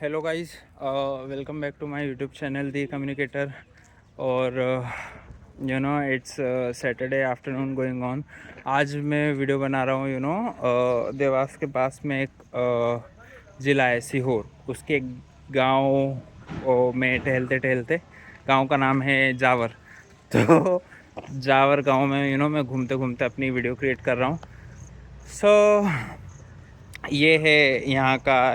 Hello guys, welcome back to my YouTube channel the communicator. और it's Saturday afternoon going on. आज मैं video बना रहा हूँ देवास के पास में एक ज़िला है सीहोर, उसके गांव में टहलते टहलते। गांव का नाम है जावर। तो जावर गांव में मैं घूमते घूमते अपनी वीडियो क्रिएट कर रहा हूँ। सो ये है यहाँ का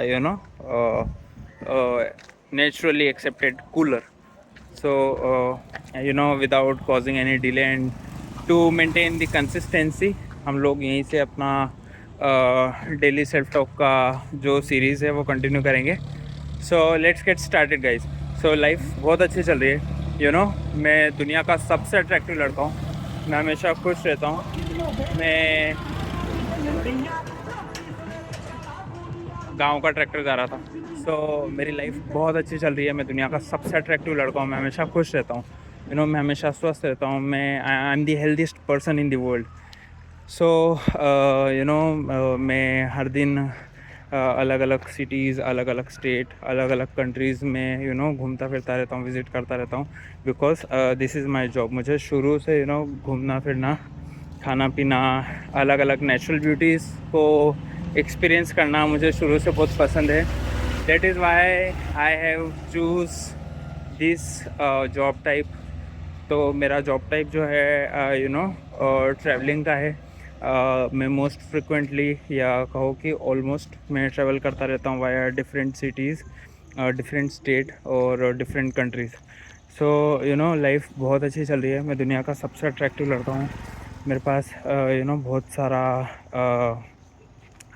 naturally accepted cooler. So without causing any delay and to maintain the consistency, हम लोग यहीं से अपना डेली सेल्फ टॉक का जो सीरीज़ है वो कंटिन्यू करेंगे। So let's get started guys. So life बहुत अच्छी चल रही है। मैं दुनिया का सबसे अट्रैक्टिव लड़का हूँ। मैं हमेशा खुश रहता हूँ। मैं गांव का ट्रैक्टर जा रहा था। सो मेरी लाइफ बहुत अच्छी चल रही है। मैं दुनिया का सबसे अट्रैक्टिव लड़का हूँ। मैं हमेशा खुश रहता हूँ। मैं हमेशा स्वस्थ रहता हूँ। मैं I am the healthiest person in the world. So मैं हर दिन अलग अलग सिटीज़, अलग अलग स्टेट, अलग अलग कंट्रीज़ में घूमता फिरता रहता हूँ, विज़िट करता रहता हूँ। Because this is my job. मुझे शुरू से घूमना फिरना, खाना पीना, अलग अलग नेचुरल ब्यूटीज़ को एक्सपीरियंस करना मुझे शुरू से बहुत पसंद है। That is why I have choose this job type. तो मेरा जॉब टाइप जो है ट्रैवलिंग का है। मैं मोस्ट फ्रिक्वेंटली या कहो कि ऑलमोस्ट मैं ट्रैवल करता रहता हूँ via different cities, different state और डिफरेंट कंट्रीज़। सो लाइफ बहुत अच्छी चल रही है। मैं दुनिया का सबसे अट्रैक्टिव लड़का हूँ। मेरे पास बहुत सारा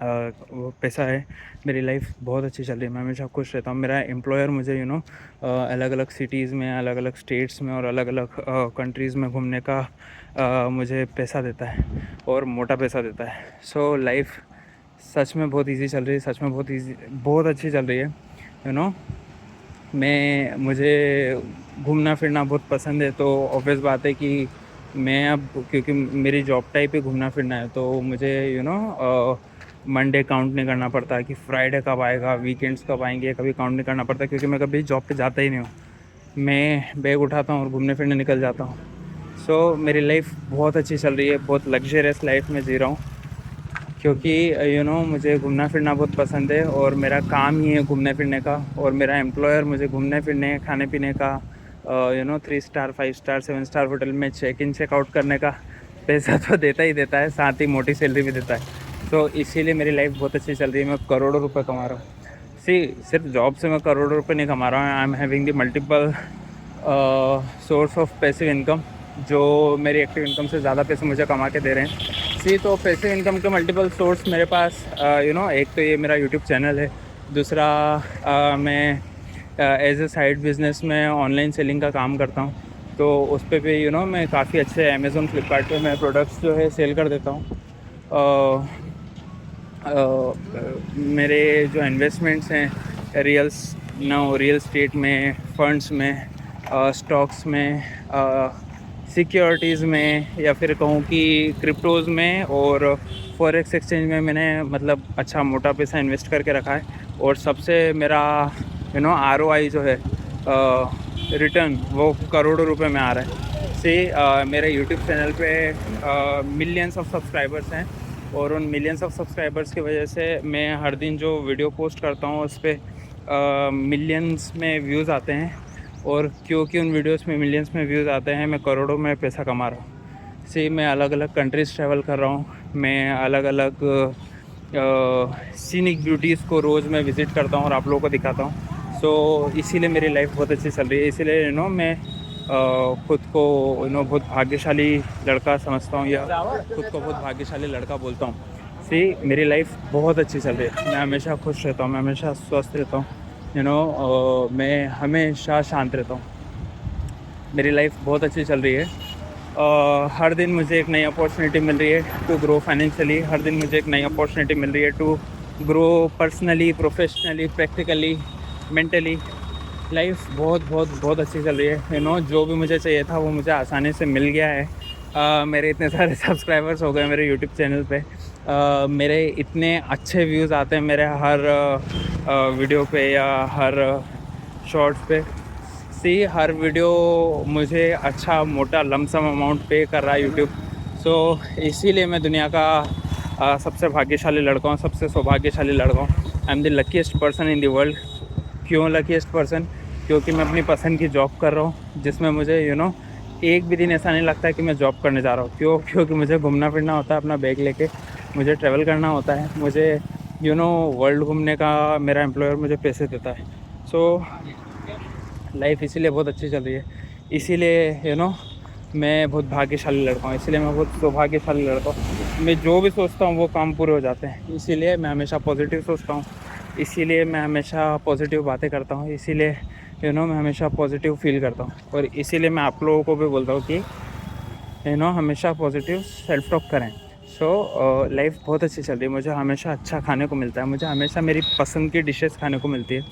वो पैसा है। मेरी लाइफ बहुत अच्छी चल रही है। मैं हमेशा खुश रहता हूँ। मेरा एम्प्लॉयर मुझे अलग अलग सिटीज़ में, अलग अलग स्टेट्स में और अलग अलग कंट्रीज़ में घूमने का मुझे पैसा देता है और मोटा पैसा देता है। सो लाइफ सच में बहुत इजी चल रही है। सच में बहुत अच्छी चल रही है। मुझे घूमना फिरना बहुत पसंद है। तो ऑब्वियस बात है कि मैं अब, क्योंकि मेरी जॉब टाइप ही घूमना फिरना है, तो मुझे मंडे काउंट नहीं करना पड़ता कि फ्राइडे कब आएगा, वीकेंड्स कब आएंगे, कभी काउंट नहीं करना पड़ता, क्योंकि मैं कभी जॉब पे जाता ही नहीं हूँ। मैं बैग उठाता हूँ और घूमने फिरने निकल जाता हूँ। सो मेरी लाइफ बहुत अच्छी चल रही है। बहुत लग्जरियस लाइफ में जी रहा हूँ, क्योंकि मुझे घूमना फिरना बहुत पसंद है और मेरा काम ही है घूमने फिरने का। और मेरा एम्प्लॉयर मुझे घूमने फिरने, खाने पीने का 3 स्टार, 5 स्टार, 7 स्टार होटल में चेक इन चेकआउट करने का पैसा तो देता ही देता है, साथ ही मोटी सैलरी भी देता है। तो इसीलिए मेरी लाइफ बहुत अच्छी चल रही है। मैं करोड़ों रुपए कमा रहा हूँ। सिर्फ जॉब से मैं करोड़ों रुपए नहीं कमा रहा हूँ। I am having the multiple source of passive income, जो मेरी एक्टिव इनकम से ज़्यादा पैसे मुझे कमा के दे रहे हैं। तो पैसिव इनकम के मल्टीपल सोर्स मेरे पास एक तो ये मेरा यूट्यूब चैनल है। दूसरा मैं एज ए साइड बिज़नेस में ऑनलाइन सेलिंग का काम करता हूँ। तो उस पर भी मैं काफ़ी अच्छे अमेज़ोन, फ्लिपकार्ट पे मैं प्रोडक्ट्स जो है सेल कर देता हूँ। मेरे जो इन्वेस्टमेंट्स हैं रियल स्टेट में, फंड्स में, स्टॉक्स में, सिक्योरिटीज़ में, या फिर कहूँ कि क्रिप्टोज़ में और फॉरेक्स एक्सचेंज में मैंने मतलब अच्छा मोटा पैसा इन्वेस्ट करके रखा है। और सबसे मेरा ROI जो है, रिटर्न, वो करोड़ों रुपए में आ रहा है। मेरे यूट्यूब चैनल पे मिलियंस ऑफ सब्सक्राइबर्स हैं और उन मिलियंस ऑफ सब्सक्राइबर्स की वजह से मैं हर दिन जो वीडियो पोस्ट करता हूँ उस पर मिलियंस में व्यूज़ आते हैं। और क्योंकि उन वीडियोस में मिलियंस में व्यूज़ आते हैं, मैं करोड़ों में पैसा कमा रहा हूँ। मैं अलग अलग कंट्रीज़ ट्रैवल कर रहा हूँ। मैं अलग अलग सीनिक ब्यूटीज़ को रोज़ मैं विज़िट करता हूँ और आप लोगों को दिखाता हूँ। इसीलिए मेरी लाइफ बहुत अच्छी चल रही है। इसीलिए मैं खुद को बहुत भाग्यशाली लड़का समझता हूँ, या खुद को बहुत भाग्यशाली लड़का बोलता हूँ। मेरी लाइफ बहुत अच्छी चल रही है। मैं हमेशा खुश रहता हूँ। मैं हमेशा स्वस्थ रहता हूँ। मैं हमेशा शांत रहता हूँ। मेरी लाइफ बहुत अच्छी चल रही है। हर दिन मुझे एक नई अपॉर्चुनिटी मिल रही है टू ग्रो फाइनेंशियली। हर दिन मुझे एक नई अपॉर्चुनिटी मिल रही है to grow personally, professionally, practically, mentally. Life बहुत अच्छी चल रही है। जो भी मुझे चाहिए था वो मुझे आसानी से मिल गया है। मेरे इतने सारे सब्सक्राइबर्स हो गए मेरे यूट्यूब चैनल पे। मेरे इतने अच्छे व्यूज़ आते हैं मेरे हर वीडियो पे या हर शॉर्ट्स पे। हर वीडियो मुझे अच्छा मोटा लमसम अमाउंट पे कर रहा है यूट्यूब। सो इसीलिए मैं दुनिया का सबसे भाग्यशाली लड़का हूँ, सबसे सौभाग्यशाली लड़का हूँ। I am the luckiest person in the world. क्यों लकीस्ट पर्सन? क्योंकि मैं अपनी पसंद की जॉब कर रहा हूँ, जिसमें मुझे एक भी दिन ऐसा नहीं लगता है कि मैं जॉब करने जा रहा हूँ। क्योंकि मुझे घूमना फिरना होता है अपना बैग लेके, मुझे ट्रैवल करना होता है, मुझे वर्ल्ड घूमने का मेरा एम्प्लॉयर मुझे पैसे देता है। सो लाइफ इसीलिए बहुत अच्छी चल रही है। इसीलिए मैं बहुत भाग्यशाली लड़का हूँ, इसीलिए मैं बहुत सौभाग्यशाली लड़का हूँ। मैं जो भी सोचता हूँ वो काम पूरे हो जाते हैं। इसीलिए मैं हमेशा पॉजिटिव सोचता हूँ, इसीलिए मैं हमेशा पॉजिटिव बातें करता हूँ, इसीलिए मैं हमेशा पॉजिटिव फील करता हूँ। और इसीलिए मैं आप लोगों को भी बोलता हूँ कि हमेशा पॉजिटिव सेल्फ टॉक करें। सो लाइफ बहुत अच्छी चल रही है। मुझे हमेशा अच्छा खाने को मिलता है, मुझे हमेशा मेरी पसंद की डिशेस खाने को मिलती है।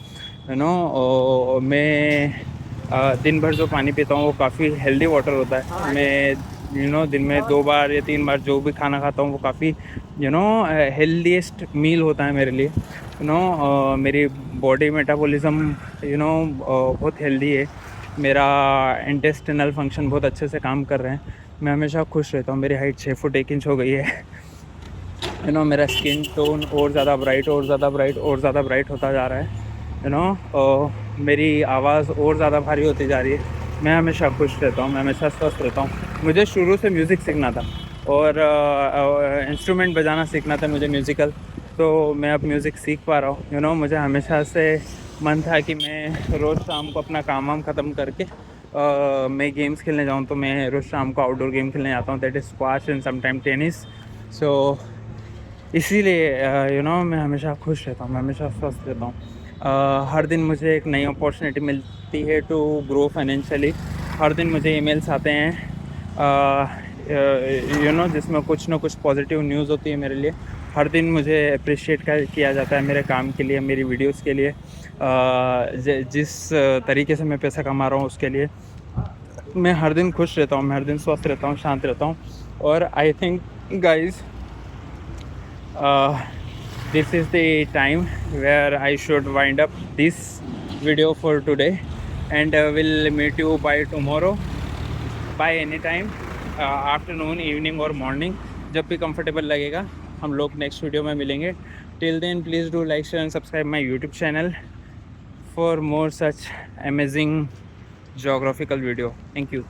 मैं दिन भर जो पानी पीता हूँ वो काफ़ी हेल्दी वाटर होता है। मैं दिन में 2 बार या 3 बार जो भी खाना खाता हूँ वो काफ़ी हेल्दीएस्ट मील होता है मेरे लिए। मेरी बॉडी मेटाबॉलिज्म बहुत हेल्दी है। मेरा इंटेस्टिनल फंक्शन बहुत अच्छे से काम कर रहे हैं। मैं हमेशा खुश रहता हूँ। मेरी हाइट 6 फुट 1 इंच हो गई है। मेरा स्किन टोन और ज़्यादा ब्राइट और ज़्यादा ब्राइट और ज़्यादा ब्राइट होता जा रहा है। मेरी आवाज़ और ज़्यादा भारी होती जा रही है। मैं हमेशा खुश रहता हूँ, मैं हमेशा स्वस्थ रहता हूँ। मुझे शुरू से म्यूज़िक सीखना था और इंस्ट्रूमेंट बजाना सीखना था मुझे, म्यूज़िकल। तो मैं अब म्यूज़िक सीख पा रहा हूँ। मुझे हमेशा से मन था कि मैं रोज़ शाम को अपना काम वाम ख़त्म करके मैं गेम्स खेलने जाऊँ। तो मैं रोज़ शाम को आउटडोर गेम खेलने जाता हूँ, that is squash and sometime tennis. So इसीलिए मैं हमेशा खुश रहता हूँ, मैं हमेशा स्वस्थ रहता हूँ। हर दिन मुझे एक नई अपॉर्चुनिटी मिलती है टू ग्रो फाइनेंशियली। हर दिन मुझे ईमेल्स आते हैं जिसमें कुछ ना कुछ पॉजिटिव न्यूज़ होती है मेरे लिए। हर दिन मुझे अप्रिशिएट किया जाता है मेरे काम के लिए, मेरी वीडियोस के लिए, जिस तरीके से मैं पैसा कमा रहा हूँ उसके लिए। मैं हर दिन खुश रहता हूँ, मैं हर दिन स्वस्थ रहता हूँ, शांत रहता हूँ। और I think guys this is the time where I should wind up this video for today, and we'll meet you by tomorrow, by any time, afternoon, evening or morning, जब भी comfortable लगेगा हम लोग नेक्स्ट वीडियो में मिलेंगे। Till then, please do like, share and subscribe my YouTube channel for more such amazing geographical video. Thank you.